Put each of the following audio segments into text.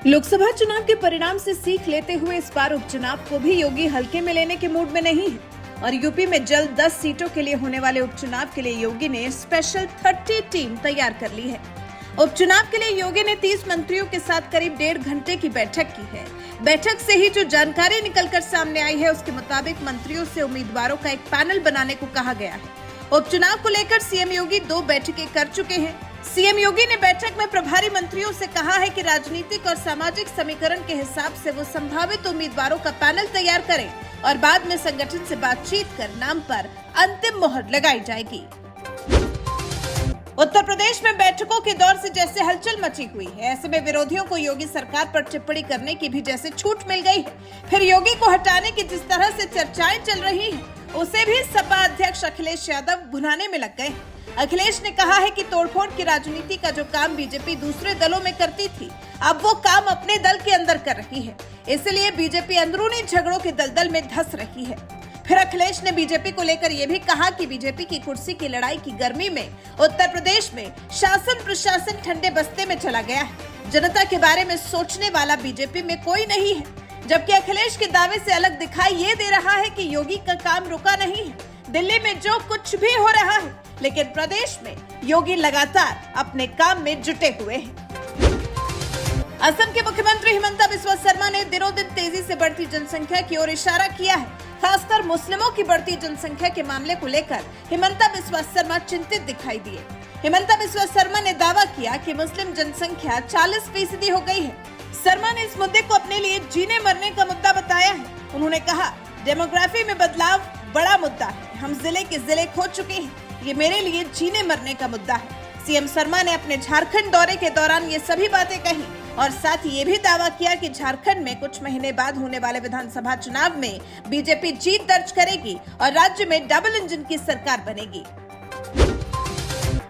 लोकसभा चुनाव के परिणाम से सीख लेते हुए इस बार उपचुनाव को भी योगी हल्के में लेने के मूड में नहीं है और यूपी में जल्द 10 सीटों के लिए होने वाले उपचुनाव के लिए योगी ने स्पेशल 30 टीम तैयार कर ली है। उपचुनाव के लिए योगी ने 30 मंत्रियों के साथ करीब 1.5 घंटे की बैठक की है। बैठक से ही जो जानकारी निकलकर सामने आई है उसके मुताबिक मंत्रियों से उम्मीदवारों का एक पैनल बनाने को कहा गया है। उपचुनाव को लेकर सीएम योगी 2 बैठकें कर चुके हैं। सीएम योगी ने बैठक में प्रभारी मंत्रियों से कहा है कि राजनीतिक और सामाजिक समीकरण के हिसाब से वो संभावित उम्मीदवारों का पैनल तैयार करें और बाद में संगठन से बातचीत कर नाम पर अंतिम मोहर लगाई जाएगी। उत्तर प्रदेश में बैठकों के दौर से जैसे हलचल मची हुई है, ऐसे में विरोधियों को योगी सरकार पर टिप्पणी करने की भी जैसे छूट मिल गई है। फिर योगी को हटाने की जिस तरह से चर्चाएं चल रही हैं, उसे भी सपा अध्यक्ष अखिलेश यादव भुनाने में लग गए। अखिलेश ने कहा है कि तोड़फोड़ की राजनीति का जो काम बीजेपी दूसरे दलों में करती थी, अब वो काम अपने दल के अंदर कर रही है। इसलिए बीजेपी अंदरूनी झगड़ों के दलदल में धंस रही है। फिर अखिलेश ने बीजेपी को लेकर यह भी कहा कि बीजेपी की कुर्सी की लड़ाई की गर्मी में उत्तर प्रदेश में शासन प्रशासन ठंडे बस्ते में चला गया है। जनता के बारे में सोचने वाला बीजेपी में कोई नहीं है। जबकि अखिलेश के दावे से अलग दिखाई ये दे रहा है कि योगी का काम रुका नहीं है। दिल्ली में जो कुछ भी हो रहा है, लेकिन प्रदेश में योगी लगातार अपने काम में जुटे हुए हैं। असम के मुख्यमंत्री हिमंता बिस्वा शर्मा ने दिनों दिन तेजी से बढ़ती जनसंख्या की ओर इशारा किया है। खासकर मुस्लिमों की बढ़ती जनसंख्या के मामले को लेकर हिमंता बिस्वा शर्मा चिंतित दिखाई दिए। हिमंता बिस्वा शर्मा ने दावा किया कि मुस्लिम जनसंख्या 40% हो गई है। शर्मा ने इस मुद्दे को अपने लिए जीने मरने का मुद्दा बताया है। उन्होंने कहा, डेमोग्राफी में बदलाव बड़ा मुद्दा है। हम जिले के जिले खो चुके हैं। ये मेरे लिए जीने मरने का मुद्दा है। सीएम शर्मा ने अपने झारखंड दौरे के दौरान ये सभी बातें कही और साथ ही ये भी दावा किया कि झारखंड में कुछ महीने बाद होने वाले विधानसभा चुनाव में बीजेपी जीत दर्ज करेगी और राज्य में डबल इंजन की सरकार बनेगी।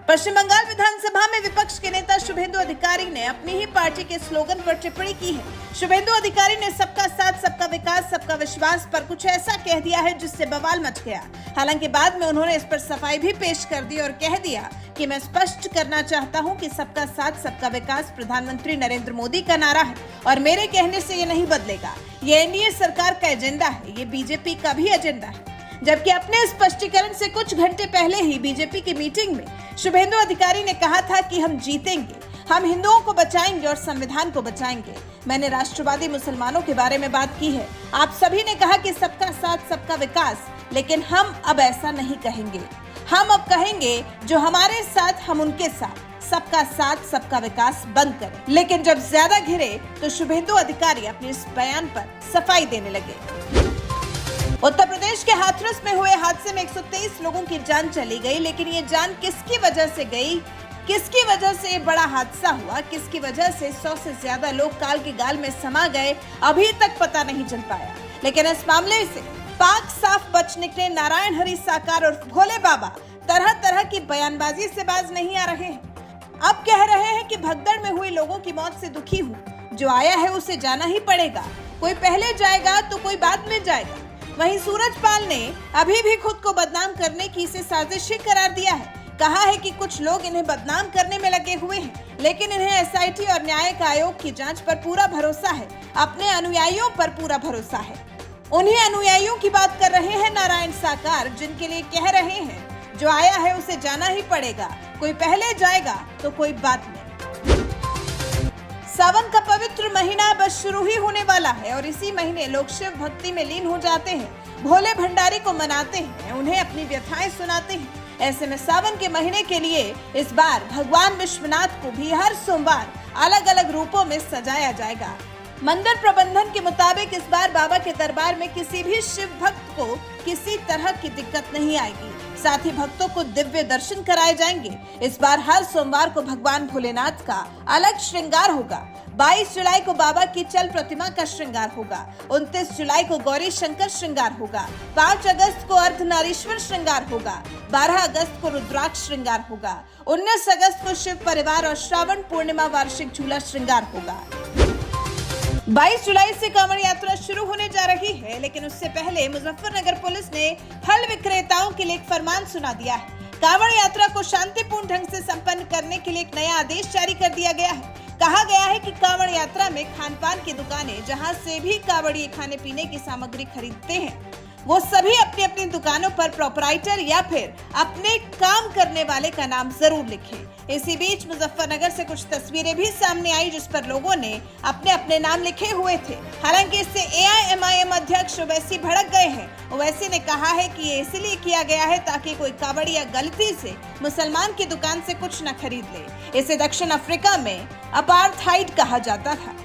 पश्चिम बंगाल विधानसभा में विपक्ष के नेता शुभेंदु अधिकारी ने अपनी ही पार्टी के स्लोगन पर टिप्पणी की है। शुभेंदु अधिकारी ने सबका साथ सबका विकास सबका विश्वास पर कुछ ऐसा कह दिया है जिससे बवाल मच गया। हालांकि बाद में उन्होंने इस पर सफाई भी पेश कर दी और कह दिया कि मैं स्पष्ट करना चाहता हूं कि सबका साथ सबका विकास प्रधानमंत्री नरेंद्र मोदी का नारा है और मेरे कहने से ये नहीं बदलेगा। ये एनडीए सरकार का एजेंडा है, ये बीजेपी का भी एजेंडा है। जबकि अपने स्पष्टीकरण से कुछ घंटे पहले ही बीजेपी की मीटिंग में शुभेंदु अधिकारी ने कहा था कि हम जीतेंगे, हम हिंदुओं को बचाएंगे और संविधान को बचाएंगे। मैंने राष्ट्रवादी मुसलमानों के बारे में बात की है। आप सभी ने कहा कि सबका साथ सबका विकास, लेकिन हम अब ऐसा नहीं कहेंगे। हम अब कहेंगे जो हमारे साथ हम उनके साथ, सबका साथ सबका विकास बंद करें। लेकिन जब ज्यादा घिरे तो शुभेंदु अधिकारी अपने इस बयान पर सफाई देने लगे। उत्तर प्रदेश के हाथरस में हुए हादसे में 123 लोगों की जान चली गई, लेकिन ये जान किसकी वजह से गई, किसकी वजह से बड़ा हादसा हुआ, किसकी वजह से 100 से ज्यादा लोग काल की गाल में समा गए, अभी तक पता नहीं चल पाया। लेकिन इस मामले से पाक साफ बच निकले नारायण हरि साकार और भोले बाबा तरह तरह की बयानबाजी से बाज नहीं आ रहे हैं। अब कह रहे हैं कि भगदड़ में हुई लोगों की मौत से दुखी हूँ, जो आया है उसे जाना ही पड़ेगा। कोई पहले जाएगा तो कोई बाद में जाएगा। वहीं सूरजपाल ने अभी भी खुद को बदनाम करने की इसे साजिश करार दिया है। कहा है कि कुछ लोग इन्हें बदनाम करने में लगे हुए हैं, लेकिन इन्हें एसआईटी और न्यायिक आयोग की जांच पर पूरा भरोसा है। अपने अनुयायियों पर पूरा भरोसा है। उन्हीं अनुयायियों की बात कर रहे हैं नारायण साकार, जिनके लिए कह रहे हैं जो आया है उसे जाना ही पड़ेगा। कोई पहले जाएगा तो कोई बाद में। सावन का पवित्र महीना बस शुरू ही होने वाला है और इसी महीने लोग शिव भक्ति में लीन हो जाते हैं। भोले भंडारी को मनाते हैं, उन्हें अपनी व्यथाएं सुनाते हैं। ऐसे में सावन के महीने के लिए इस बार भगवान विश्वनाथ को भी हर सोमवार अलग अलग रूपों में सजाया जाएगा। मंदिर प्रबंधन के मुताबिक इस बार बाबा के दरबार में किसी भी शिव भक्त को किसी तरह की दिक्कत नहीं आएगी। साथ ही भक्तों को दिव्य दर्शन कराए जाएंगे। इस बार हर सोमवार को भगवान भोलेनाथ का अलग श्रृंगार होगा। 22 जुलाई को बाबा की चल प्रतिमा का श्रृंगार होगा। 29 जुलाई को गौरी शंकर श्रृंगार होगा। 5 अगस्त को अर्धनारीश्वर श्रृंगार होगा। 12 अगस्त को रुद्राक्ष श्रृंगार होगा। 19 अगस्त को शिव परिवार और श्रावण पूर्णिमा वार्षिक झूला श्रृंगार होगा। 22 जुलाई से कांवड़ यात्रा शुरू होने जा रही है, लेकिन उससे पहले मुजफ्फरनगर पुलिस ने फल विक्रेताओं के लिए एक फरमान सुना दिया है। कांवड़ यात्रा को शांतिपूर्ण ढंग से संपन्न करने के लिए एक नया आदेश जारी कर दिया गया है। कहा गया है कि कांवड़ यात्रा में खान पान की दुकानें जहां से भी कांवड़िए खाने पीने की सामग्री खरीदते हैं, वो सभी अपनी अपनी दुकानों पर प्रोपराइटर या फिर अपने काम करने वाले का नाम जरूर लिखें। इसी बीच मुजफ्फरनगर से कुछ तस्वीरें भी सामने आई जिस पर लोगों ने अपने अपने नाम लिखे हुए थे। हालांकि इससे AIMIM अध्यक्ष ओवैसी भड़क गए हैं। ओवैसी ने कहा है कि ये इसलिए किया गया है ताकि कोई कांवड़िया गलती से मुसलमान की दुकान से कुछ न खरीद ले। इसे दक्षिण अफ्रीका में अपार्थाइड कहा जाता था।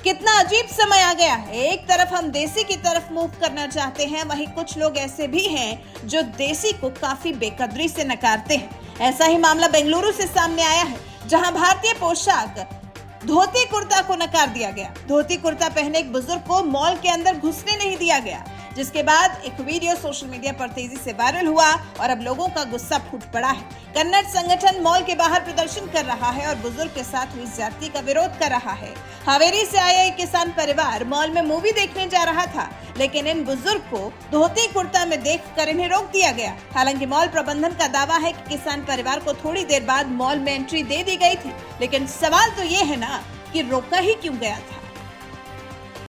कितना अजीब समय आ गया है। एक तरफ हम देसी की तरफ मूव करना चाहते हैं, वहीं कुछ लोग ऐसे भी हैं जो देसी को काफी बेकदरी से नकारते हैं। ऐसा ही मामला बेंगलुरु से सामने आया है, जहां भारतीय पोशाक धोती कुर्ता को नकार दिया गया। धोती कुर्ता पहने एक बुजुर्ग को मॉल के अंदर घुसने नहीं दिया गया, जिसके बाद एक वीडियो सोशल मीडिया पर तेजी से वायरल हुआ और अब लोगों का गुस्सा फूट पड़ा है। कन्नड़ संगठन मॉल के बाहर प्रदर्शन कर रहा है और बुजुर्ग के साथ हुई ज्यादती का विरोध कर रहा है। हावेरी से आया एक किसान परिवार मॉल में मूवी देखने जा रहा था, लेकिन इन बुजुर्ग को धोती कुर्ता में देखकर इन्हें रोक दिया गया। हालांकि मॉल प्रबंधन का दावा है कि किसान परिवार को थोड़ी देर बाद मॉल में एंट्री दे दी गई थी, लेकिन सवाल तो ये है ना कि रोका ही क्यों गया था।